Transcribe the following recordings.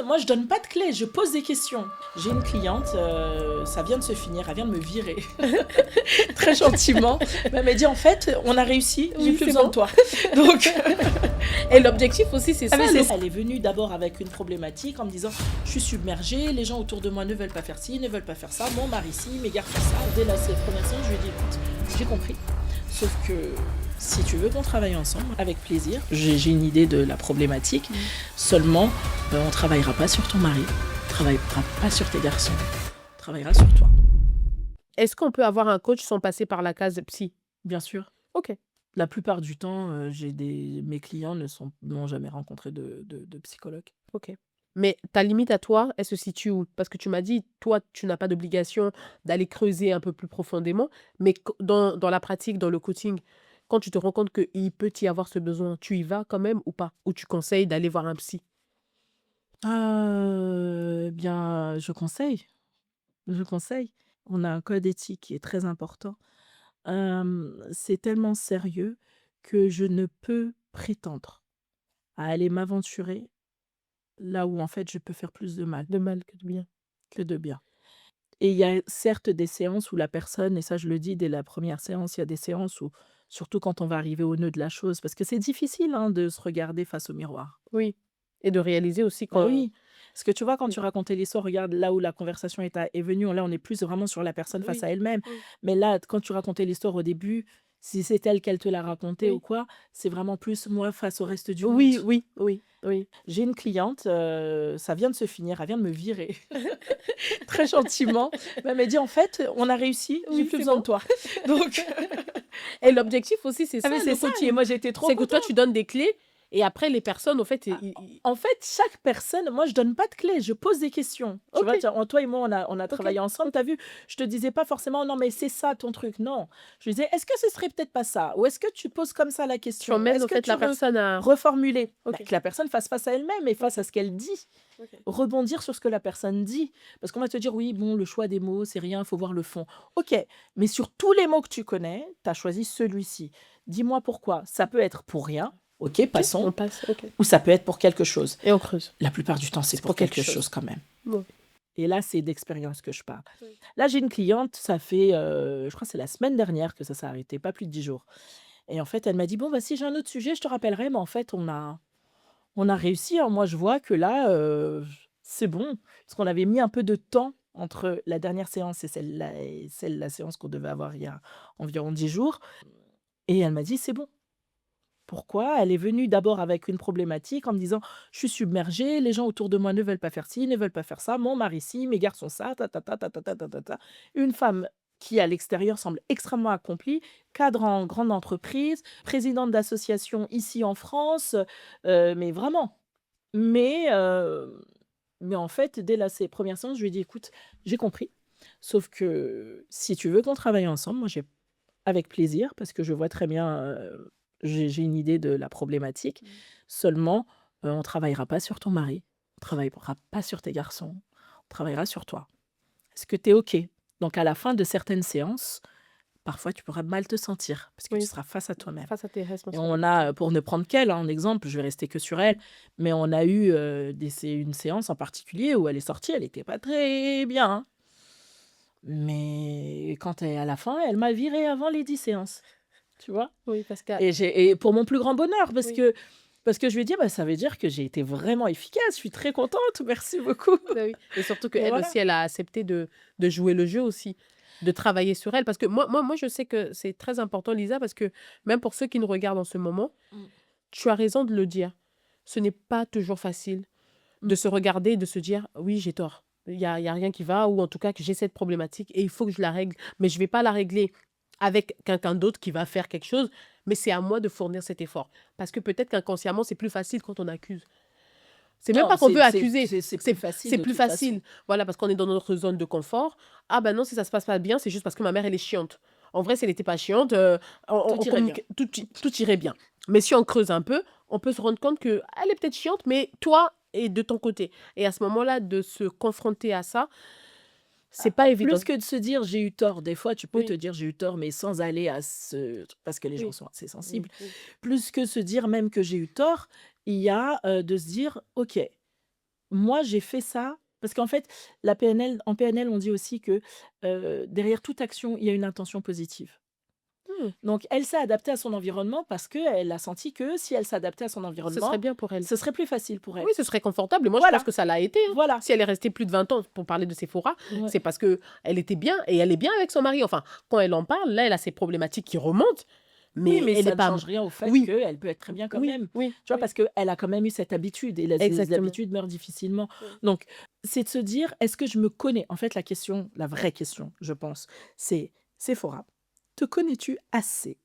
Moi, je donne pas de clé, je pose des questions. J'ai une cliente, ça vient de se finir, elle vient de me virer très gentiment. Elle m'a dit en fait, on a réussi, j'ai Oui, plus c'est besoin bon. de toi. Donc, Et l'objectif aussi, c'est ça. elle est venue d'abord avec une problématique en me disant je suis submergée, les gens autour de moi ne veulent pas faire ci, ne veulent pas faire ça, mon mari ci, mes gars font ça. Dès la première séance, je lui ai dit écoute, j'ai compris. Sauf que si tu veux qu'on travaille ensemble, avec plaisir, j'ai une idée de la problématique. Seulement, on ne travaillera pas sur ton mari, on ne travaillera pas sur tes garçons, on travaillera sur toi. Est-ce qu'on peut avoir un coach sans passer par la case psy? Bien sûr. Ok. La plupart du temps, mes clients n'ont jamais rencontré de psychologue. Ok. Mais ta limite à toi, elle se situe où? Parce que tu m'as dit, toi, tu n'as pas d'obligation d'aller creuser un peu plus profondément, mais dans la pratique, dans le coaching, quand tu te rends compte qu'il peut y avoir ce besoin, tu y vas quand même ou pas? Ou tu conseilles d'aller voir un psy? Bien, je conseille, je conseille. On a un code éthique qui est très important. C'est tellement sérieux que je ne peux prétendre à aller m'aventurer là où en fait je peux faire plus de mal De mal que de bien. que de bien. Et il y a certes des séances où la personne, et ça je le dis dès la première séance, il y a des séances où, surtout quand on va arriver au nœud de la chose, parce que c'est difficile hein, de se regarder face au miroir. Oui. Et de réaliser aussi Bah quand... oui, parce que tu vois, quand Oui. tu racontais l'histoire, regarde là où la conversation est venue, là on est plus vraiment sur la personne face Oui. à elle-même. Oui. Mais là, quand tu racontais l'histoire au début, si c'est elle qu'elle te l'a raconté ou Oui. quoi, c'est vraiment plus moi face au reste du monde. Oui, oui, oui, oui. J'ai une cliente, ça vient de se finir, elle vient de me virer très gentiment. Elle m'a dit en fait, on a réussi, j'ai Oui, plus c'est besoin bon. de toi. Donc, Et l'objectif aussi, c'est ça, mais le c'est ça. Et coaching. moi j'étais trop C'est que toi, contente. tu donnes des clés et après, les personnes, au fait, En fait, chaque personne, moi je donne pas de clé, je pose des questions. Tu vois, Ok, toi et moi, on a ok, travaillé ensemble, tu as vu, je te disais pas forcément, non, mais c'est ça ton truc, non. Je disais, est-ce que ce serait peut-être pas ça? Ou est-ce que tu poses comme ça la tu question? emmènes, Est-ce au que fait, tu la veux personne à... reformuler? Bah, Ok, que la personne fasse face à elle-même et face à ce qu'elle dit. ok. Rebondir sur ce que la personne dit. Parce qu'on va te dire, oui, bon, le choix des mots, c'est rien, il faut voir le fond. Ok, mais sur tous les mots que tu connais, tu as choisi celui-ci. Dis-moi pourquoi. Ça peut être pour rien, ok, Ok, passons, on passe, ok. ou ça peut être pour quelque chose. Et on creuse. La plupart du temps, c'est pour quelque chose quand même. Bon. Et là, c'est d'expérience que je parle. Oui. Là, j'ai une cliente, ça fait, je crois que c'est la semaine dernière que ça s'est arrêté, pas plus de 10 jours. Et en fait, elle m'a dit: «Bon, bah, si j'ai un autre sujet, je te rappellerai, mais en fait, on a réussi, hein. Moi, je vois que là, c'est bon». Parce qu'on avait mis un peu de temps entre la dernière séance et la séance qu'on devait avoir il y a environ 10 jours. Et elle m'a dit: «C'est bon». Pourquoi? Elle est venue d'abord avec une problématique en me disant: «Je suis submergée, les gens autour de moi ne veulent pas faire ci, ne veulent pas faire ça, mon mari ci, mes garçons ça, ta ta ta ta ta ta ta ta ta». Une femme qui, à l'extérieur, semble extrêmement accomplie, cadre en grande entreprise, présidente d'association ici en France, mais vraiment. Mais mais en fait, dès la sé première séance, je lui ai dit: «Écoute, j'ai compris, sauf que si tu veux qu'on travaille ensemble, moi j'ai avec plaisir, parce que je vois très bien, j'ai une idée de la problématique. Seulement, on travaillera pas sur ton mari, on travaillera pas sur tes garçons, on travaillera sur toi. Est-ce que tu es OK? Donc à la fin de certaines séances, parfois tu pourras mal te sentir parce que tu Oui, seras face à toi-même. face à tes Et responsabilités. on a, pour ne prendre qu'elle en exemple, je vais rester que sur elle, mais on a eu, une séance en particulier où elle est sortie, elle était pas très bien, hein. Mais à la fin, elle m'a virée avant les 10 séances, tu vois? Oui, parce que... Et pour mon plus grand bonheur, parce Oui. que parce que je lui ai dit: «Bah, ça veut dire que j'ai été vraiment efficace, je suis très contente, merci beaucoup». Bah oui. Et surtout Et qu'elle voilà. aussi, elle a accepté de jouer le jeu aussi, de travailler sur elle. Parce que moi, je sais que c'est très important, Lisa, parce que même pour ceux qui nous regardent en ce moment, Mmh. tu as raison de le dire. Ce n'est pas toujours facile Mmh. de se regarder et de se dire, oui, j'ai tort. Il y a rien qui va, ou en tout cas que j'ai cette problématique et il faut que je la règle. Mais je ne vais pas la régler avec quelqu'un d'autre qui va faire quelque chose, mais c'est à moi de fournir cet effort. Parce que peut-être qu'inconsciemment, c'est plus facile quand on accuse. C'est même Non, pas qu'on veut c'est accuser, c'est plus facile c'est de plus toute façon. facile. Voilà, parce qu'on est dans notre zone de confort. Ah ben non, si ça se passe pas bien, c'est juste parce que ma mère, elle est chiante. En vrai, si elle n'était pas chiante, Tout irait bien. tout irait bien. Mais si on creuse un peu, on peut se rendre compte que elle est peut-être chiante, mais toi et de ton côté. Et à ce moment-là, de se confronter à ça, c'est pas évident. Plus que de se dire: «J'ai eu tort», des fois tu peux te Oui, dire: «J'ai eu tort», mais sans aller à parce que les gens oui, sont assez oui, sensibles. oui. Plus que se dire même que j'ai eu tort, il y a, de se dire: «OK, moi, j'ai fait ça parce qu'en fait, en PNL, on dit aussi que derrière toute action, il y a une intention positive. Mmh, Donc, elle s'est adaptée à son environnement parce qu'elle a senti que si elle s'adaptait à son ce serait environnement, bien pour elle. ce serait plus facile pour elle. Oui, ce serait confortable et moi je pense Voilà, que ça l'a été, hein. voilà. Si elle est restée plus de 20 ans pour parler de Sephora, Ouais. c'est parce qu'elle était bien et elle est bien avec son mari. Enfin, quand elle en parle, là, elle a ses problématiques qui remontent, Oui, mais mais elle est ça ne pas change rien au fait oui, qu'elle peut être très bien quand oui, même. oui, Tu vois? oui, Parce qu'elle a quand même eu cette habitude et les exactement. habitudes meurent difficilement. Mmh. Donc, c'est de se dire: «Est-ce que je me connais?» En fait, la question, la vraie question, je pense, c'est: «Sephora, te connais-tu assez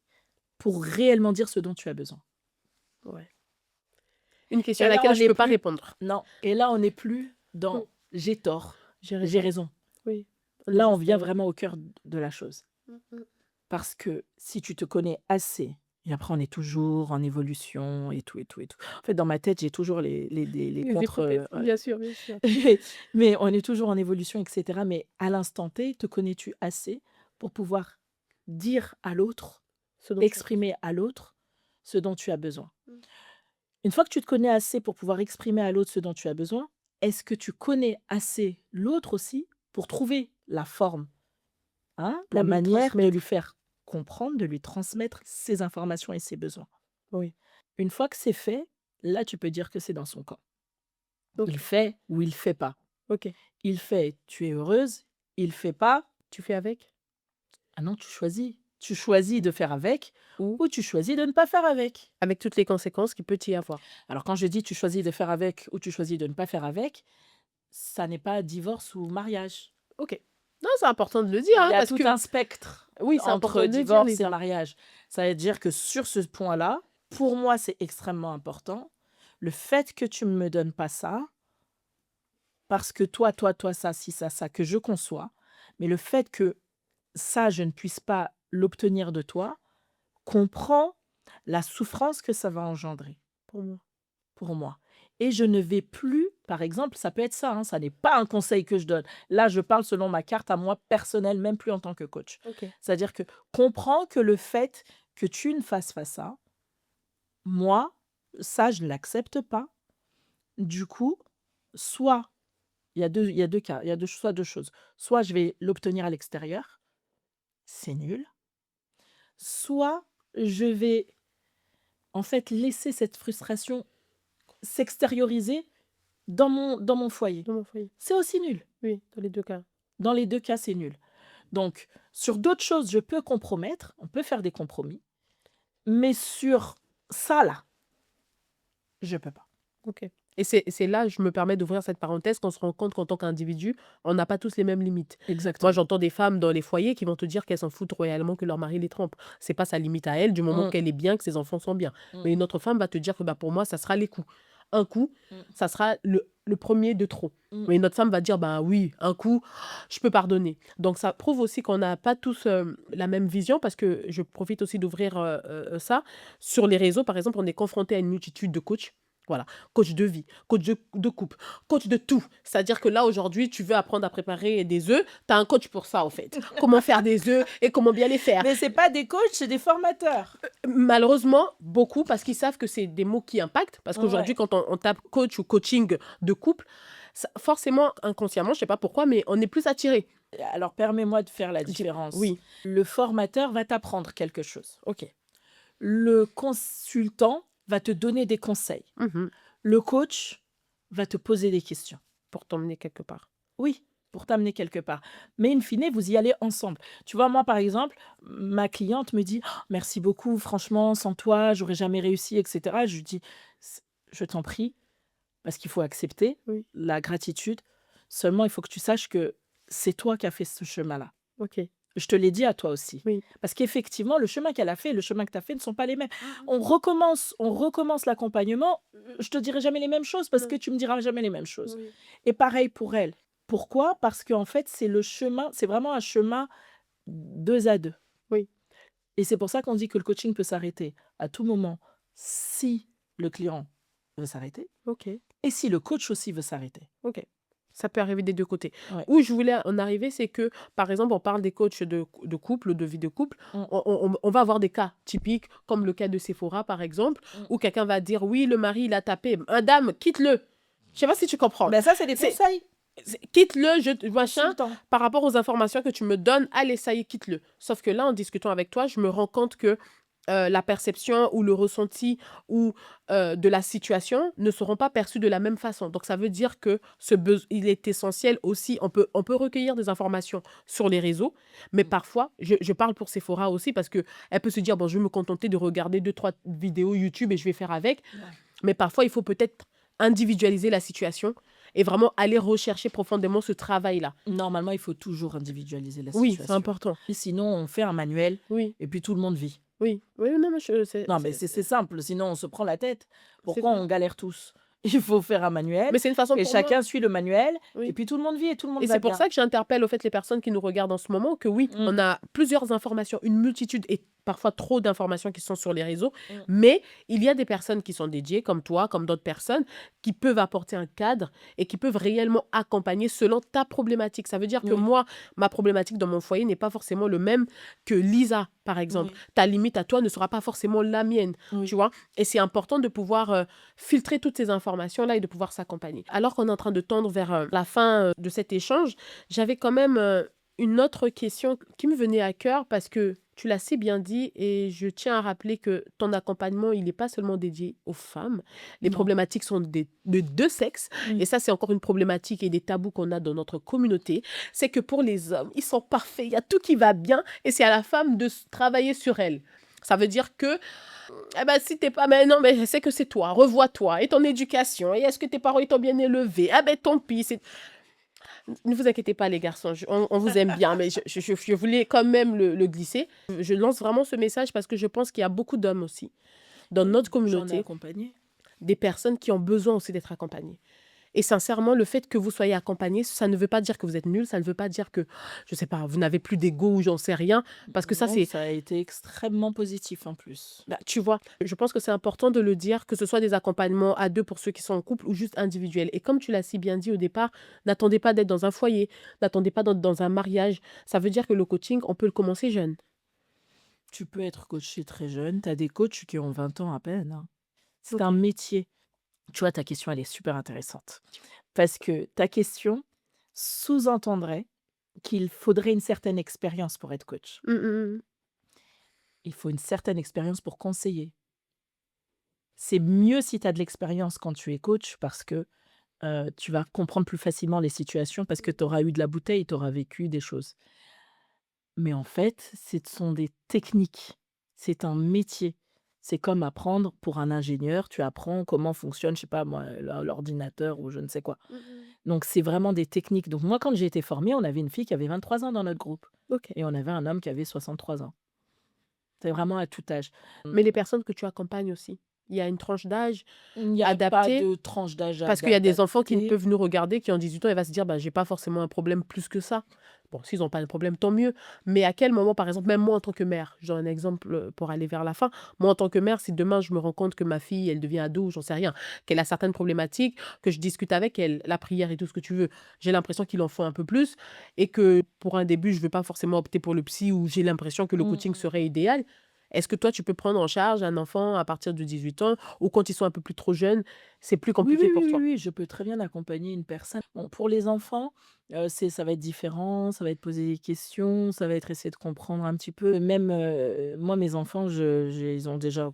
pour réellement dire ce dont tu as besoin?» Ouais. Une question à Et là, laquelle on je n'est peux pas plus répondre. non, et là, on n'est plus Mmh, dans: «J'ai tort, j'ai j'ai raison. raison». Oui, on est Là, on juste, vient vraiment au cœur de la chose. mmh mh. Parce que si tu te connais assez et après on est toujours en évolution et tout, et tout, et tout. En fait, dans ma tête, j'ai toujours les Les contre, hypothèses, ouais. bien sûr, bien sûr. Mais on est toujours en évolution et cetera. Mais à l'instant T, te connais-tu assez pour pouvoir dire à l'autre, Ce dont tu as besoin. exprimer à l'autre ce dont tu as besoin? Mmh. Une fois que tu te connais assez pour pouvoir exprimer à l'autre ce dont tu as besoin, est-ce que tu connais assez l'autre aussi pour trouver la forme, hein, Pour la lui manière de lui transmettre. faire comprendre, de lui transmettre ses informations et ses besoins? Oui. Une fois que c'est fait, là, tu peux dire que c'est dans son camp. Il OK, fait ou il fait pas. OK. Il fait, tu es heureuse. Il fait pas, Tu fais avec? ah non, tu choisis. Tu choisis de faire avec Ou ou tu choisis de ne pas faire avec. avec toutes les conséquences qu'il peut y avoir? Alors quand je dis tu choisis de faire avec ou tu choisis de ne pas faire avec, ça n'est pas divorce ou mariage. OK. Non, c'est important de le dire, Il hein, y a parce tout que un spectre oui, c'est entre important de le dire, divorce et Lisa. mariage. Ça veut dire que sur ce point-là, pour moi, c'est extrêmement important. Le fait que tu ne me donnes pas ça, parce que toi, ça, si ça, que je conçois, mais le fait que ça, je ne puisse pas l'obtenir de toi, comprends la souffrance que ça va engendrer Pour moi. pour moi. Et je ne vais plus, par exemple, ça peut être ça, hein, ça n'est pas un conseil que je donne. Là, je parle selon ma carte à moi personnelle, même plus en tant que coach. OK. C'est-à-dire que comprends que le fait que tu ne fasses pas ça, moi, ça, je ne l'accepte pas. Du coup, soit il y a 2 cas, il y a soit 2 choses. Soit je vais l'obtenir à l'extérieur, c'est nul. Soit je vais, en fait, laisser cette frustration s'extérioriser dans mon foyer. Dans mon foyer. C'est aussi nul. Oui, dans les 2 cas. Dans les 2 cas, c'est nul. Donc sur d'autres choses, je peux compromettre, on peut faire des compromis, mais sur ça là, je peux pas. OK. Et c'est là, je me permets d'ouvrir cette parenthèse, qu'on se rend compte qu'en tant qu'individu, on n'a pas tous les mêmes limites. Moi, Exactement. j'entends des femmes dans les foyers qui vont te dire qu'elles s'en foutent royalement que leur mari les trompe. C'est pas sa limite à elle, du moment Mmh, qu'elle est bien, que ses enfants sont bien. mmh, Mais une autre femme va te dire que bah, pour moi, ça sera les coups. Un coup, mmh, ça sera le premier de trop. mmh. Mais une autre femme va dire, bah oui, un coup, je peux pardonner. Donc ça prouve aussi qu'on n'a pas tous la même vision, parce que je profite aussi d'ouvrir ça. Sur les réseaux, par exemple, on est confronté à une multitude de coachs. Voilà, coach de vie, coach de couple, coach de tout. C'est-à-dire que là, aujourd'hui, tu veux apprendre à préparer des œufs, tu as un coach pour ça, au fait. Comment faire des œufs et comment bien les faire. Mais c'est pas des coachs, c'est des formateurs. Malheureusement, beaucoup, parce qu'ils savent que c'est des mots qui impactent. Parce qu'aujourd'hui, Ouais. quand on tape coach ou coaching de couple, forcément, inconsciemment, je sais pas pourquoi, mais on est plus attiré. Alors permets-moi de faire la Dis- différence. Oui, Le formateur va t'apprendre quelque chose. ok. Le consultant va te donner des conseils. Mhm. Le coach va te poser des questions. Pour t'emmener quelque part. Oui, pour t'amener quelque part. Mais in fine, vous y allez ensemble. Tu vois, moi, par exemple, ma cliente me dit: «Oh, merci beaucoup, franchement, sans toi, j'aurais jamais réussi», et cetera. Je lui dis: «C Je t'en prie», parce qu'il faut accepter Oui, la gratitude. Seulement, il faut que tu saches que c'est toi qui as fait ce chemin-là. ok. Je te l'ai dit à toi aussi. Oui. Parce qu'effectivement, le chemin qu'elle a fait et le chemin que tu as fait ne sont pas les mêmes. On recommence l'accompagnement, je te dirai jamais les mêmes choses parce Non. que tu me diras jamais les mêmes choses. Oui. Et pareil pour elle. Pourquoi? Parce qu'en fait, c'est vraiment un chemin 2 à 2. Oui. Et c'est pour ça qu'on dit que le coaching peut s'arrêter à tout moment si le client veut s'arrêter Ok. et si le coach aussi veut s'arrêter. Ok. Ça peut arriver des 2 côtés. Ouais. Où je voulais en arriver, c'est que, par exemple, on parle des coachs de couple, de vie de couple. Mmh, On va avoir des cas typiques, comme le cas de Sephora, par exemple, mmh. où quelqu'un va dire, oui, le mari, il a tapé. Madame, quitte-le. Je sais pas si tu comprends. Ben ça, c'est des C'est conseils. quitte-le, machin, Consultant. par rapport aux informations que tu me donnes, allez, ça y est, quitte-le. Sauf que là, en discutant avec toi, je me rends compte que la perception ou le ressenti ou de la situation ne seront pas perçus de la même façon. Donc, ça veut dire que il est essentiel aussi. On peut recueillir des informations sur les réseaux, mais parfois, je parle pour Sephora aussi parce que elle peut se dire, bon, je vais me contenter de regarder 2, 3 vidéos YouTube et je vais faire avec. Ouais. Mais parfois, il faut peut-être individualiser la situation et vraiment aller rechercher profondément ce travail-là. Normalement, il faut toujours individualiser la Oui, c'est situation. important. Et sinon, on fait un manuel Oui, et puis tout le monde vit. oui. Oui, non, mais Non, mais c'est simple, sinon on se prend la tête. c'est Pourquoi vrai. on galère tous? Il faut faire un manuel Mais c'est une façon et pour moi. chacun suit le manuel et Oui. puis tout le monde vit et tout le monde Et va c'est pour bien. ça que j'interpelle au fait les personnes qui nous regardent en ce moment que oui, Mm. on a plusieurs informations, une multitude et parfois trop d'informations qui sont sur les réseaux, Mm. mais il y a des personnes qui sont dédiées, comme toi, comme d'autres personnes, qui peuvent apporter un cadre et qui peuvent réellement accompagner selon ta problématique. Ça veut dire que Oui. moi, ma problématique dans mon foyer n'est pas forcément le même que Lisa, par exemple. Oui. Ta limite à toi ne sera pas forcément la mienne, Oui. tu vois. Et c'est important de pouvoir filtrer toutes ces informations-là et de pouvoir s'accompagner. Alors qu'on est en train de tendre vers la fin de cet échange, j'avais quand même une autre question qui me venait à cœur parce que tu l'as si bien dit et je tiens à rappeler que ton accompagnement, il n'est pas seulement dédié aux femmes. Les Non. problématiques sont de deux sexes Oui. et ça, c'est encore une problématique et des tabous qu'on a dans notre communauté. C'est que pour les hommes, ils sont parfaits, il y a tout qui va bien et c'est à la femme de travailler sur elle. Ça veut dire que eh ben, si t'es pas, mais non, mais c'est que c'est toi, revois-toi, et ton éducation, et est-ce que tes parents ils t'ont bien élevé? Ah ben tant pis, ne vous inquiétez pas les garçons, on vous aime bien, mais je voulais quand même le glisser. Je lance vraiment ce message parce que je pense qu'il y a beaucoup d'hommes aussi, dans notre J'en ai communauté, accompagné. des personnes qui ont besoin aussi d'être accompagnées. Et sincèrement, le fait que vous soyez accompagné, ça ne veut pas dire que vous êtes nul, ça ne veut pas dire que, je sais pas, vous n'avez plus d'ego ou j'en sais rien, parce que ça, Non, c'est, ça a été extrêmement positif en plus. bah, tu vois, je pense que c'est important de le dire, que ce soit des accompagnements à deux pour ceux qui sont en couple ou juste individuels. Et comme tu l'as si bien dit au départ, n'attendez pas d'être dans un foyer, n'attendez pas d'être dans un mariage. Ça veut dire que le coaching, on peut le commencer jeune. Tu peux être coaché très jeune. Tu as des coachs qui ont 20 ans à peine, hein. C'est Ok. un métier. Tu vois, ta question, elle est super intéressante. Parce que ta question sous-entendrait qu'il faudrait une certaine expérience pour être coach. Il faut une certaine expérience pour conseiller. C'est mieux si tu as de l'expérience quand tu es coach parce que tu vas comprendre plus facilement les situations parce que tu auras eu de la bouteille, tu auras vécu des choses. Mais en fait, ce sont des techniques. C'est un métier. C'est comme apprendre pour un ingénieur, tu apprends comment fonctionne, je sais pas moi, l'ordinateur ou je ne sais quoi. Donc c'est vraiment des techniques. Donc moi, quand j'ai été formée, on avait une fille qui avait 23 ans dans notre groupe Ok. et on avait un homme qui avait 63 ans. C'est vraiment à tout âge. Mais les personnes que tu accompagnes aussi, il y a une tranche d'âge Il n'y a pas adaptée. de tranche d'âge Parce qu'il y a des enfants qui adaptée. peuvent nous regarder, qui ont 18 ans, et va se dire, bah, j'ai pas forcément un problème plus que ça. Bon, s'ils n'ont pas de problème, tant mieux. Mais à quel moment, par exemple, même moi en tant que mère, j'ai un exemple pour aller vers la fin, moi en tant que mère, si demain je me rends compte que ma fille, elle devient ado, j'en sais rien, qu'elle a certaines problématiques, que je discute avec elle, la prière et tout ce que tu veux, j'ai l'impression qu'il en faut un peu plus, et que pour un début, je ne veux pas forcément opter pour le psy, ou j'ai l'impression que le coaching serait idéal. Est-ce que toi, tu peux prendre en charge un enfant à partir de 18 ans, ou quand ils sont un peu plus trop jeunes, c'est plus Oui, compliqué oui, pour oui, toi? oui, je peux très bien accompagner une personne. Bon, pour les enfants, ça va être différent, ça va être poser des questions, ça va être essayer de comprendre un petit peu. Même moi, mes enfants, ils ont déjà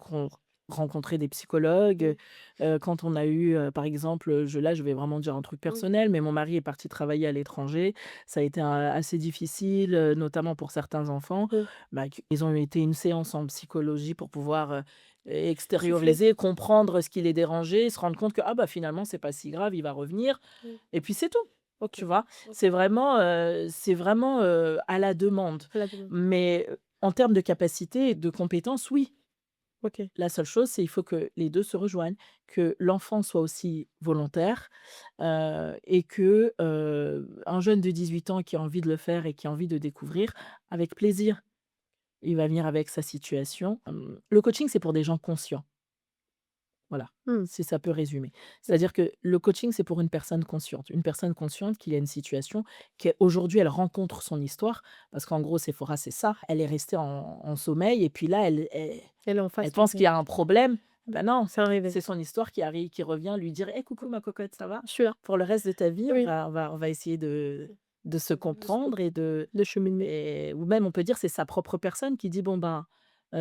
rencontré des psychologues. Quand on a eu, par exemple, là, je vais vraiment dire un truc personnel, mais mon mari est parti travailler à l'étranger. Ça a été assez difficile, notamment pour certains enfants. Ils ont été une séance en psychologie pour pouvoir Souffler. extérioriser, comprendre ce qui les dérangeait, se rendre compte que ah bah finalement c'est pas si grave, il va revenir et puis c'est tout. Ok. Tu vois? Ok. C'est vraiment à la demande. À la demande. Mais en termes de capacité et de compétences, oui. Ok. La seule chose, c'est il faut que les 2 se rejoignent, que l'enfant soit aussi volontaire, et que, un jeune de 18 ans qui a envie de le faire et qui a envie de découvrir, avec plaisir. Il va venir avec sa situation. Le coaching, c'est pour des gens conscients. Voilà, Hmm. si ça peut résumer. C'est-à-dire que le coaching, c'est pour une personne consciente. Une personne consciente qui a une situation, qu'aujourd'hui, elle rencontre son histoire. Parce qu'en gros, Sephora, c'est ça. Elle est restée en sommeil. Et puis là, Elle est en elle face. pense qu'il y a un problème. Ben non, C'est un réveil. c'est son histoire qui revient lui dire: «Hey coucou ma cocotte, ça va? Je suis là. Pour le reste de ta vie, Oui, on va essayer de se de se comprendre et de» de cheminement. ou même on peut dire c'est sa propre personne qui dit: «Bon ben,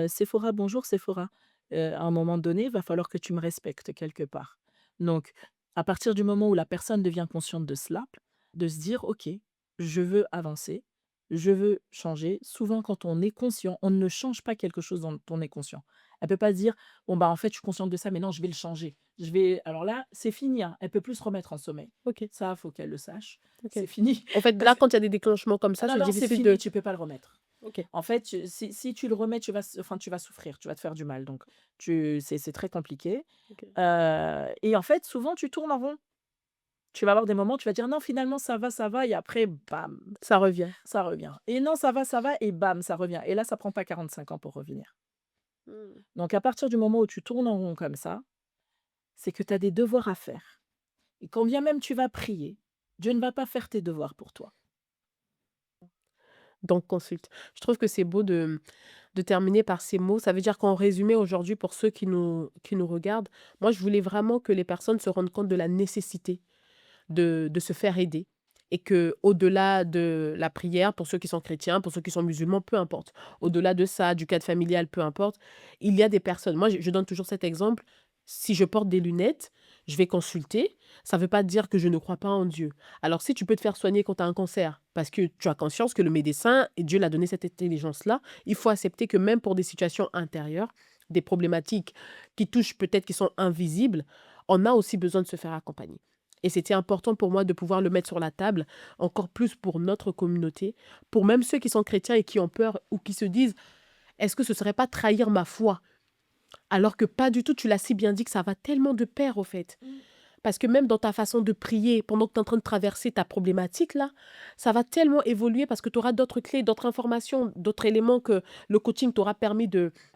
Séphora, bonjour Séphora, à un moment donné, il va falloir que tu me respectes quelque part». Donc à partir du moment où la personne devient consciente de cela, de se dire: «OK, je veux avancer, je veux changer». Souvent quand on est conscient, on ne change pas quelque chose dont on est conscient. Elle peut pas se dire: «Bon bah, en fait, je suis consciente de ça, mais non, je vais le changer. Je vais» alors là, c'est fini, hein, elle peut plus se remettre en sommeil. OK, Ça, faut qu'elle le sache. OK. C'est fini. En fait, Parce là, que quand il y a des déclenchements comme ça, non, c'est non, c'est difficile fini, de tu peux pas le remettre. OK, En fait, si tu le remets, tu vas souffrir, tu vas te faire du mal, donc c'est très compliqué, OK. et en fait, souvent, tu tournes en rond. Tu vas avoir des moments où tu vas dire: «Non, finalement, ça va» et après, bam, Ça revient. ça revient et non, ça va et bam, ça revient et là, ça prend pas 45 ans pour revenir. Mmh. Donc à partir du moment où tu tournes en rond comme ça, c'est que tu as des devoirs à faire et quand bien même tu vas prier, Dieu ne va pas faire tes devoirs pour toi. Donc consulte. Je trouve que c'est beau de terminer par ces mots. Ça veut dire qu'en résumé, aujourd'hui, pour ceux qui nous regardent, moi, je voulais vraiment que les personnes se rendent compte de la nécessité de se faire aider et que au delà de la prière, pour ceux qui sont chrétiens, pour ceux qui sont musulmans, peu importe, au-delà de ça, du cadre familial, peu importe, il y a des personnes. Moi, je donne toujours cet exemple. Si je porte des lunettes, je vais consulter. Ça ne veut pas dire que je ne crois pas en Dieu. Alors, si tu peux te faire soigner quand tu as un cancer, parce que tu as conscience que le médecin, et Dieu l'a donné cette intelligence-là, il faut accepter que même pour des situations intérieures, des problématiques qui touchent peut-être qui sont invisibles, on a aussi besoin de se faire accompagner. Et c'était important pour moi de pouvoir le mettre sur la table, encore plus pour notre communauté, pour même ceux qui sont chrétiens et qui ont peur ou qui se disent, est-ce que ce serait pas trahir ma foi? Alors que pas du tout, tu l'as si bien dit que ça va tellement de pair au fait. Mmh. Parce que même dans ta façon de prier, pendant que tu es en train de traverser ta problématique là, ça va tellement évoluer parce que tu auras d'autres clés, d'autres informations, d'autres éléments que le coaching t'aura permis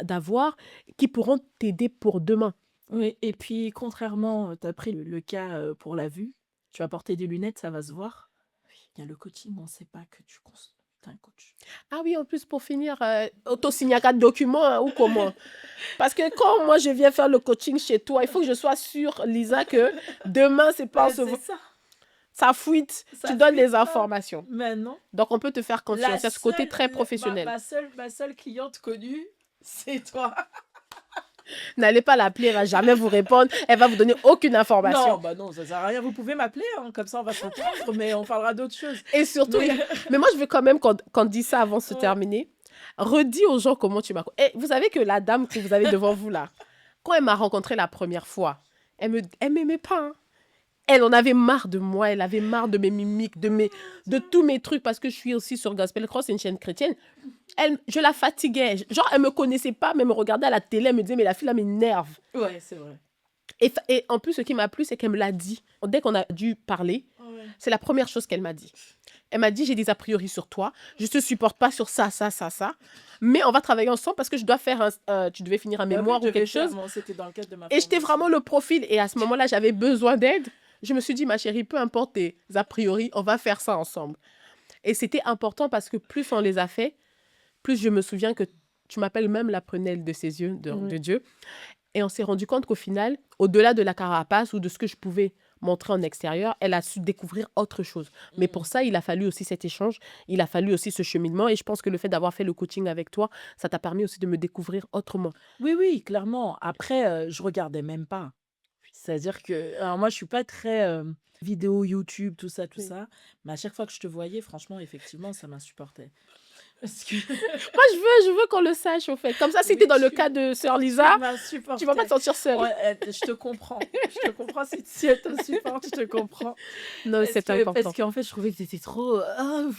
d'avoir qui pourront t'aider pour demain. Oui et puis contrairement, tu as pris le cas, pour la vue, tu vas porter des lunettes, ça va se voir. Il y a le coaching, on ne sait pas que tu es un coach. Ah oui, en plus, pour finir, auto-signer 4 documents hein, ou comment? Parce que quand moi je viens faire le coaching chez toi, il faut que je sois sûre, Lisa, que demain, c'est pas Ben c'est ça, ça fuite, tu ça donnes fuite les pas. informations. Mais non. Donc on peut te faire La confiance. Il y a ce côté seule très le professionnel. ma seule cliente connue, c'est toi. N'allez pas l'appeler, elle va jamais vous répondre, elle va vous donner aucune Non, information. bah non, ça sert à rien. Vous pouvez m'appeler, hein, comme ça on va s'entendre, mais on parlera d'autres choses. Et surtout, Mais mais moi je veux quand même qu'on dise ça avant de se ouais. terminer. Redis aux gens comment tu m'as. Et vous savez que la dame que vous avez devant vous là, quand elle m'a rencontrée la première fois, elle m'aimait pas, hein. Elle en avait marre de moi, elle avait marre de mes mimiques, de tous mes trucs, parce que je suis aussi sur Gospel Cross, c'est une chaîne chrétienne. Je la fatiguais. Genre, elle me connaissait pas, mais elle me regardait à la télé, elle me disait, mais la fille là m'énerve. Ouais, c'est vrai. Et en plus, ce qui m'a plu, c'est qu'elle me l'a dit. Dès qu'on a dû parler, Ouais. c'est la première chose qu'elle m'a dit. Elle m'a dit, j'ai des a priori sur toi, je te supporte pas sur ça, ça, ça, ça, mais on va travailler ensemble parce que je dois faire tu devais finir un Bah oui, mémoire je ou devais quelque faire chose. c'était dans le cadre de ma Et j'étais formation. vraiment le profil. Et à ce moment-là, j'avais besoin d'aide. Je me suis dit, ma chérie, peu importe tes a priori, on va faire ça ensemble. Et c'était important parce que plus on les a fait, plus je me souviens que tu m'appelles même la prunelle de ses yeux, Oui. de Dieu. Et on s'est rendu compte qu'au final, au-delà de la carapace ou de ce que je pouvais montrer en extérieur, elle a su découvrir autre chose. Mais pour ça, il a fallu aussi cet échange, il a fallu aussi ce cheminement. Et je pense que le fait d'avoir fait le coaching avec toi, ça t'a permis aussi de me découvrir autrement. Oui, oui, clairement. Après, je regardais même pas. C'est-à-dire que alors moi, je suis pas très, vidéo YouTube, tout Oui. ça, mais à chaque fois que je te voyais, franchement, effectivement, ça m'insupportait. Parce que Moi, je veux qu'on le sache, au fait. Comme ça, si tu es oui, dans le cas de sœur tu Lisa, tu vas pas te m'insupportais. sentir seule. Ouais, je te comprends. Je te comprends si elle t'insupporte, je te comprends. Non, c'est Parce important. qu'en fait, je trouvais que tu étais trop,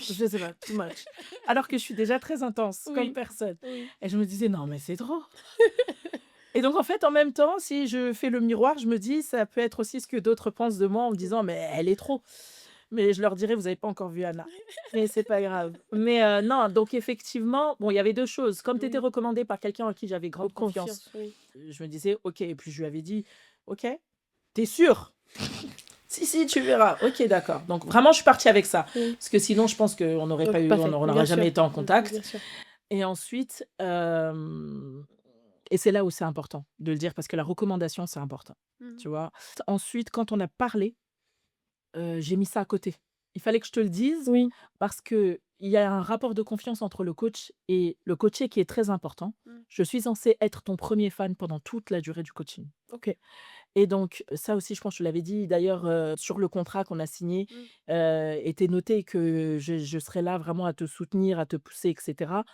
je sais pas, too much. Alors que je suis déjà très intense comme Oui, personne oui. et je me disais: «Non, mais c'est trop». Et donc en fait, en même temps, si je fais le miroir, je me dis: «Ça peut être aussi ce que d'autres pensent de moi en me disant: "Mais elle est trop"». Mais je leur dirais: «Vous avez pas encore vu Anna». Mais c'est pas grave. Mais non, donc effectivement, bon, il y avait 2 choses. Comme tu étais Oui. recommandée par quelqu'un en qui j'avais En grande confiance, confiance, oui. je me disais: «OK» et puis je lui avais dit: «OK, tu es sûre?» «Si, si, tu verras». «OK, d'accord». Donc vraiment, je suis partie avec ça. Oui. Parce que sinon, je pense qu'on n'aurait pas eu Pas fait. on Bien n'aurait sûr. jamais été en contact. Bien sûr. Et ensuite, Et c'est là où c'est important de le dire parce que la recommandation, c'est important, Mmh. tu vois? Ensuite, quand on a parlé, j'ai mis ça à côté. Il fallait que je te le dise Oui. parce qu'il y a un rapport de confiance entre le coach et le coaché qui est très important. Mmh. Je suis censée être ton premier fan pendant toute la durée du coaching OK. et donc ça aussi, je pense que je te l'avais dit d'ailleurs, sur le contrat qu'on a signé, Mmh. était noté que je serais là vraiment à te soutenir, à te pousser et cetera.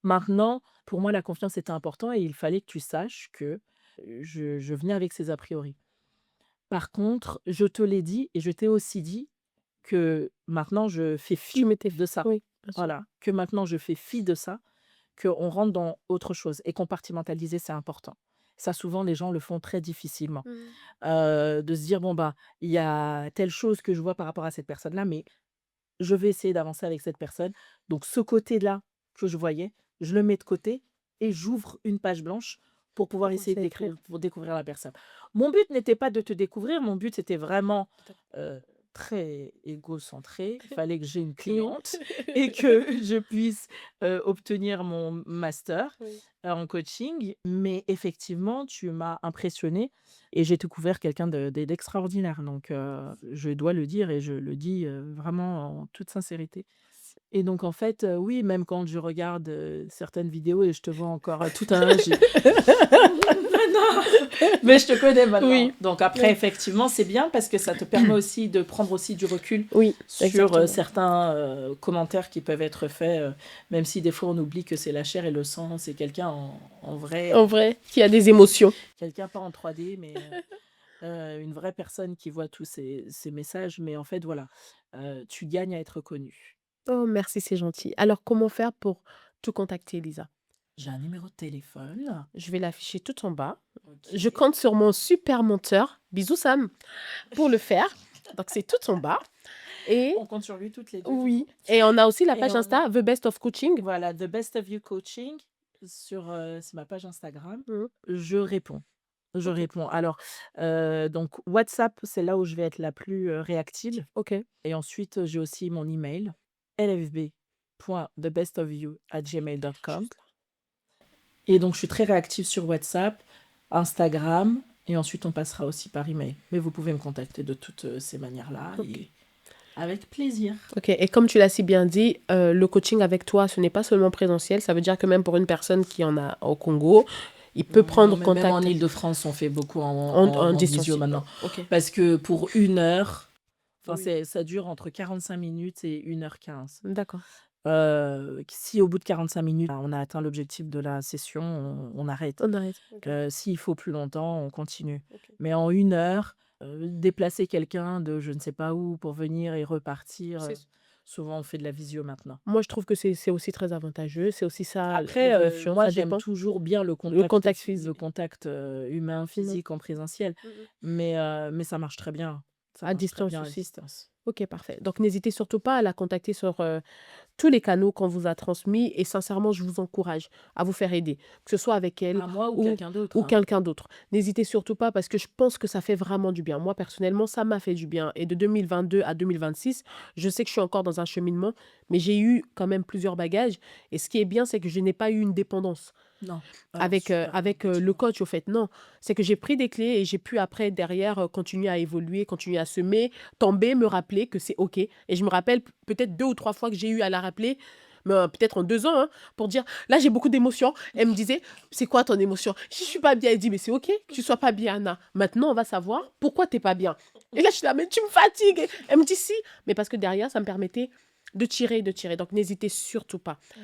Maintenant, pour moi, la confiance était important et il fallait que tu saches que, je venais avec ces a priori. Par contre, je te l'ai dit et je t'ai aussi dit que maintenant je fais Tu fi m'étais de ça. oui, bien sûr. Voilà, que maintenant je fais fi de ça, qu'on rentre dans autre chose et compartimentaliser, c'est important. Ça, souvent, les gens le font très difficilement. Mmh. De se dire: «Bon, bah, il y a telle chose que je vois par rapport à cette personne-là, mais je vais essayer d'avancer avec cette personne». Donc ce côté-là que je voyais, je le mets de côté et j'ouvre une page blanche pour pouvoir Pour essayer commencer de à écrire. découvrir la personne. Mon but n'était pas de te découvrir, mon but c'était vraiment, D'accord. heu, très égocentré. Il fallait que j'ai une Oui. cliente et que je puisse, obtenir mon master, Oui. en coaching. Mais effectivement, tu m'as impressionnée et j'ai découvert quelqu'un d'extraordinaire. Donc, je dois le dire et je le dis, vraiment en toute sincérité. Et donc en fait, oui, même quand je regarde, certaines vidéos et je te vois encore, tout un j'ai maintenant, mais je te connais maintenant. Oui. Donc après Oui. effectivement, c'est bien parce que ça te permet aussi de prendre aussi du recul Oui, sur, exactement. certains, commentaires qui peuvent être faits, même si des fois on oublie que c'est la chair et le sang, c'est quelqu'un en vrai, En vrai, qui a des émotions. quelqu'un pas en 3D mais, une vraie personne qui voit tous ces messages. Mais en fait voilà, tu gagnes à être connu. Oh merci, c'est gentil. Alors comment faire pour te contacter, Elisa? J'ai un numéro de téléphone. Je vais l'afficher tout en bas. Je OK. compte sur mon super monteur, bisous Sam, pour le faire. Donc c'est tout en bas et On compte sur lui toutes les 2 du coup oui et on a aussi la et page on a Insta The Best of Coaching. voilà, The Best of You Coaching sur, c'est ma page Instagram. Mmh. Je réponds, je OK, réponds. Alors, donc WhatsApp, c'est là où je vais être la plus, réactive OK. et ensuite, j'ai aussi mon email lfb.thebestofyou@gmail.com Juste là. et donc je suis très réactive sur WhatsApp, Instagram et ensuite on passera aussi par email. Mais vous pouvez me contacter de toutes, ces manières-là OK. et avec plaisir. OK et comme tu l'as si bien dit, le coaching avec toi, ce n'est pas seulement présentiel, ça veut dire que même pour une personne qui en a au Congo, il peut Non, prendre mais même en contact Île-de-France, on fait beaucoup en en visio distanciel. maintenant. OK. Parce que pour 1 heure, enfin Oui. ça dure entre 45 minutes et 1 h 15. D'accord. Si au bout de 45 minutes, on a atteint l'objectif de la session, on arrête. On arrête. OK. S'il faut plus longtemps, on continue. OK. Mais en 1 heure, déplacer quelqu'un de je ne sais pas où pour venir et repartir, C'est souvent on fait de la visio maintenant. moi, je trouve que c'est aussi très avantageux. C'est aussi ça Après, l'évolution, moi ça j'aime dépend. toujours bien Le contact le physique. contact, humain, Mmh. physique, en présentiel, Mmh. mais ça marche très bien. Ça À marche très distance bien à aussi. distance. OK, parfait. Donc n'hésitez surtout pas à la contacter sur, tous les canaux qu'on vous a transmis et sincèrement, je vous encourage à vous faire aider, que ce soit avec elle À moi ou ou quelqu'un d'autre, ou hein. quelqu'un d'autre. N'hésitez surtout pas parce que je pense que ça fait vraiment du bien. Moi, personnellement, ça m'a fait du bien et de 2022 à 2026, je sais que je suis encore dans un cheminement, mais j'ai eu quand même plusieurs bagages et ce qui est bien, c'est que je n'ai pas eu une dépendance. Non, alors Avec, super, le effectivement. coach au fait, non. C'est que j'ai pris des clés et j'ai pu après derrière, continuer à évoluer, continuer à semer, tomber, me rappeler que c'est OK et je me rappelle peut-être 2 ou 3 fois que j'ai eu à la rappeler, mais, peut-être en 2 ans, hein, pour dire: «Là, j'ai beaucoup d'émotions». Elle me disait: «C'est quoi ton émotion?» «Je suis pas bien». Elle dit: «Mais c'est OK que tu sois pas bien, Anna. Maintenant, on va savoir pourquoi tu es pas bien». Et là, je suis là: «Mais tu me fatigues». Elle me dit: «Si». Mais parce que derrière, ça me permettait de tirer, de tirer. Donc n'hésitez surtout pas. Mmh.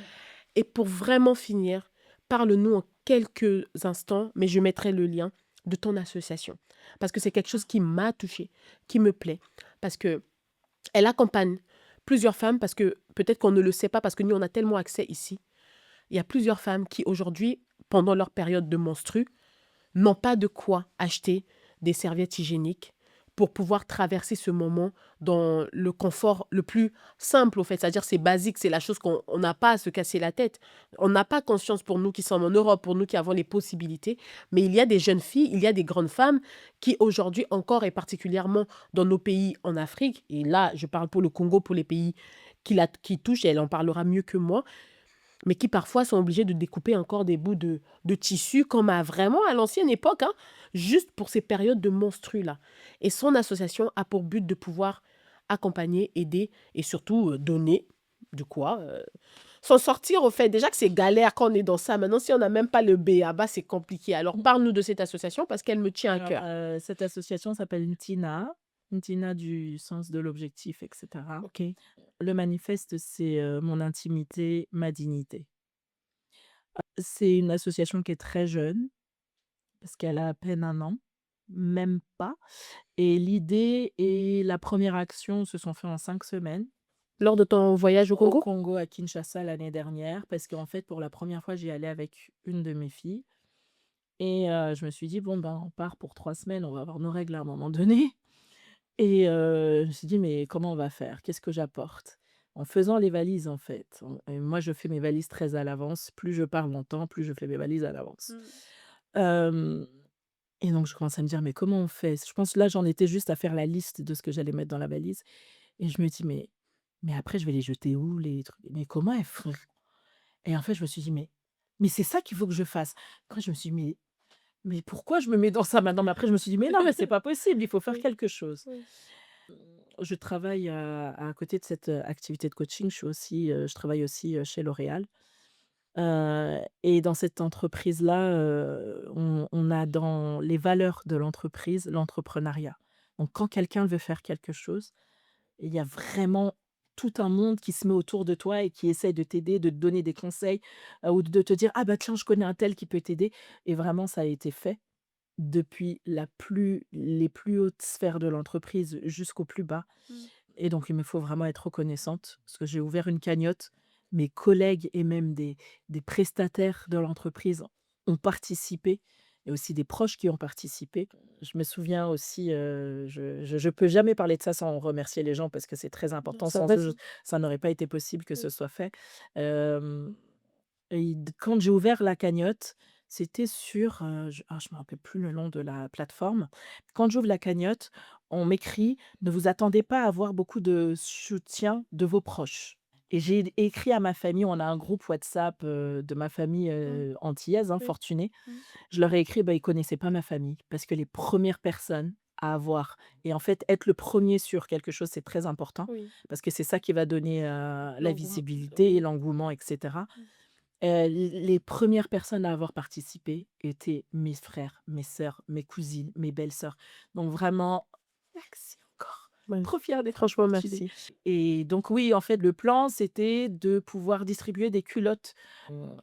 Et pour vraiment finir, parle-nous en quelques instants, mais je mettrai le lien de ton association. Parce que c'est quelque chose qui m'a touchée, qui me plaît. Parce que elle accompagne plusieurs femmes, parce que peut-être qu'on ne le sait pas, parce que nous, on a tellement accès ici. Il y a plusieurs femmes qui, aujourd'hui, pendant leur période de menstru, n'ont pas de quoi acheter des serviettes hygiéniques pour pouvoir traverser ce moment dans le confort le plus simple, au fait. C'est-à-dire, c'est basique, c'est la chose qu'on n'a pas à se casser la tête. On n'a pas conscience pour nous qui sommes en Europe, pour nous qui avons les possibilités. Mais il y a des jeunes filles, il y a des grandes femmes qui aujourd'hui encore et particulièrement dans nos pays en Afrique, et là, je parle pour le Congo, pour les pays qui touchent, et elle en parlera mieux que moi, mais qui parfois sont obligés de découper encore des bouts de tissu, comme vraiment à l'ancienne époque, hein, juste pour ces périodes de menstrues-là. Et son association a pour but de pouvoir accompagner, aider et surtout donner de quoi s'en sortir au fait. Déjà que c'est galère quand on est dans ça. Maintenant, si on n'a même pas le B à bas, c'est compliqué. Alors, parle-nous de cette association parce qu'elle me tient à Alors, cœur. cette association s'appelle Ntina du sens de l'objectif, et cetera. Ok. Le manifeste, c'est, mon intimité, ma dignité. C'est une association qui est très jeune, parce qu'elle a à peine 1 an, même pas, et l'idée et la première action se sont fait en 5 semaines Lors de ton voyage au au Congo? Congo, à Kinshasa, l'année dernière, parce qu'en fait, pour la première fois, j'y allais avec une de mes filles et je me suis dit: «Bon, ben, on part pour 3 semaines, on va avoir nos règles à un moment donné». Et je me suis dit: «Mais comment on va faire? Qu'est-ce que j'apporte?» En faisant les valises, en fait, et moi, je fais mes valises très à l'avance. Plus je pars longtemps, plus je fais mes valises à l'avance. Mm. Hem Et donc je commence à me dire: «Mais comment on fait?» Je pense là, j'en étais juste à faire la liste de ce que j'allais mettre dans la valise et je me dis: «Mais après je vais les jeter où les trucs? Mais comment elles font?» Et en fait, je me suis dit: «Mais c'est ça qu'il faut que je fasse». Après je me suis dit: «Mais pourquoi je me mets dans ça maintenant?» Mais après je me suis dit: «Mais non, mais c'est pas possible, il faut faire Oui, quelque chose». oui. Je travaille, à côté de cette, activité de coaching, je travaille aussi, chez L'Oréal, et dans cette entreprise-là, on a dans les valeurs de l'entreprise, l'entrepreneuriat. Donc quand quelqu'un veut faire quelque chose, il y a vraiment tout un monde qui se met autour de toi et qui essaie de t'aider, de te donner des conseils, ou de te dire: «Ah bah tiens, je connais un tel qui peut t'aider», et vraiment ça a été fait depuis les plus hautes sphères de l'entreprise jusqu'au plus bas. Mm. Et donc il me faut vraiment être reconnaissante parce que j'ai ouvert une cagnotte. Mes collègues et même des prestataires de l'entreprise ont participé et aussi des proches qui ont participé. Je me souviens aussi, je peux jamais parler de ça sans remercier les gens parce que c'est très Non, important. ça Sans va. eux, ça n'aurait pas été possible que ce Oui. soit fait. Hem Et quand j'ai ouvert la cagnotte, c'était sur, je me rappelle plus le nom de la plateforme. Quand j'ouvre la cagnotte, on m'écrit: «Ne vous attendez pas à avoir beaucoup de soutien de vos proches», et j'ai écrit à ma famille. On a un groupe WhatsApp, de ma famille, Mm. antillaise, hein, Oui. fortunée. Mm. Je leur ai écrit, bah, ils connaissaient pas ma famille parce que les premières personnes à avoir, et en fait, être le premier sur quelque chose, c'est très important Oui. parce que c'est ça qui va donner, la L'engouement. visibilité et Oui. l'engouement, et cetera. Mm. Les premières personnes à avoir participé étaient mes frères, mes sœurs, mes cousines, mes belles-sœurs. Donc vraiment, merci encore. Ouais. Trop fière d'être Franchement, fortunée. merci. Et donc oui, en fait, le plan, c'était de pouvoir distribuer des culottes,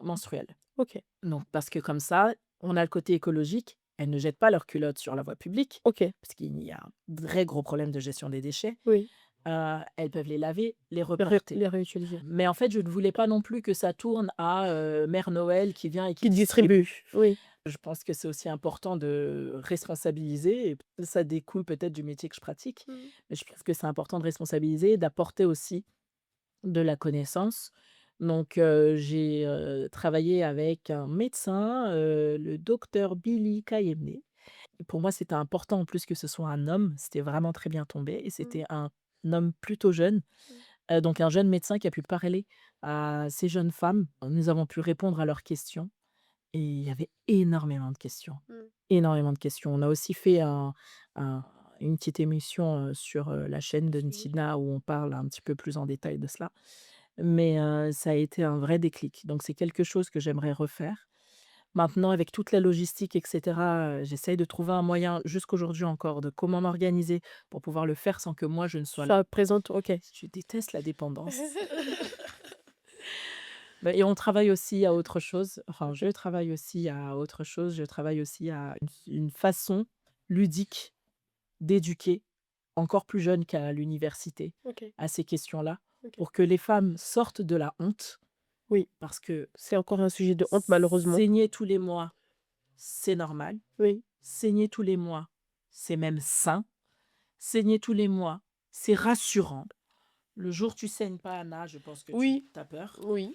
menstruelles. Ok. Donc parce que comme ça, on a le côté écologique. Elles ne jettent pas leurs culottes sur la voie publique, Ok. parce qu'il y a un vrai gros problème de gestion des déchets. Oui. Elles peuvent les laver, les reporter. Les réutiliser. Mais en fait, je ne voulais pas non plus que ça tourne à, Mère Noël qui vient et qui Qui distribue. distribue. Oui. Je pense que c'est aussi important de responsabiliser, et ça découle peut-être du métier que je pratique, Mm. mais je pense que c'est important de responsabiliser et d'apporter aussi de la connaissance. Donc j'ai, travaillé avec un médecin, le docteur Billy Kayemne. Pour moi, c'était important en plus que ce soit un homme, c'était vraiment très bien tombé, et Mm. c'était un homme plutôt jeune. Mm. Donc un jeune médecin qui a pu parler à ces jeunes femmes. Nous avons pu répondre à leurs questions et il y avait énormément de questions, Mm. énormément de questions. On a aussi fait un une petite émission, sur, la chaîne de Suivi. Ntina où on parle un petit peu plus en détail de cela. Mais ça a été un vrai déclic. Donc c'est quelque chose que j'aimerais refaire. Maintenant, avec toute la logistique et cetera, j'essaye de trouver un moyen jusqu'aujourd'hui encore de comment m'organiser pour pouvoir le faire sans que moi je ne sois là. Ça présente. Ok. Je déteste la dépendance. Bah, et on travaille aussi à autre chose. Enfin, Ok. je travaille aussi à autre chose. Je travaille aussi à une façon ludique d'éduquer, encore plus jeune qu'à l'université, Ok. à ces questions-là, Ok. pour que les femmes sortent de la honte. Oui. Parce que C'est encore un sujet de honte, malheureusement. saigner tous les mois, c'est normal. Oui. Saigner tous les mois, c'est même sain. Saigner tous les mois, c'est rassurant. Le jour où tu saignes pas, Anna, je pense que tu Oui, as peur. oui.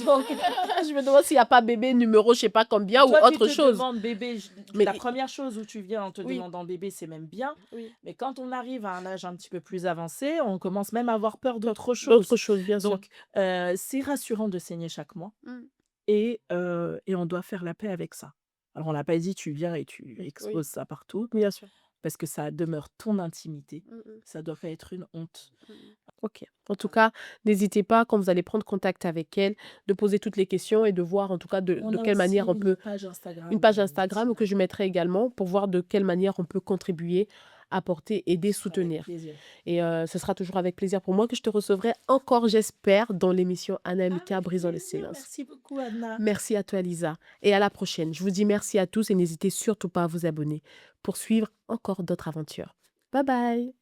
Donc, Je me demande s'il n'y a pas bébé numéro, je sais pas combien ou toi, tu autre te chose. demandes bébé. Mais La première chose où tu viens en te oui, demandant bébé, c'est même bien. oui. Mais quand on arrive à un âge un petit peu plus avancé, on commence même à avoir peur d'autre chose. D'autres choses, bien sûr. Donc, c'est rassurant de saigner chaque mois Mm. et on doit faire la paix avec ça. Alors, on n'a pas dit tu viens et tu Oui, exposes ça partout bien sûr. parce que ça demeure ton intimité. Mm, mm, Ça doit pas être une honte. mm, mm. Ok. En tout cas, n'hésitez pas, quand vous allez prendre contact avec elle, de poser toutes les questions et de voir en tout cas On de a quelle aussi manière on une peut, page une Instagram page Instagram que victime. je mettrai également pour voir de quelle manière on peut contribuer, apporter, aider, Avec soutenir. plaisir. Et ce sera toujours avec plaisir pour moi que je te recevrai encore, j'espère, dans l'émission Avec Anamika Brisant le plaisir. silence. Merci beaucoup, Anna. Merci à toi, Lisa. Et à la prochaine. Je vous dis merci à tous et n'hésitez surtout pas à vous abonner pour suivre encore d'autres aventures. Bye bye.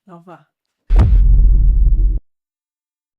Au revoir.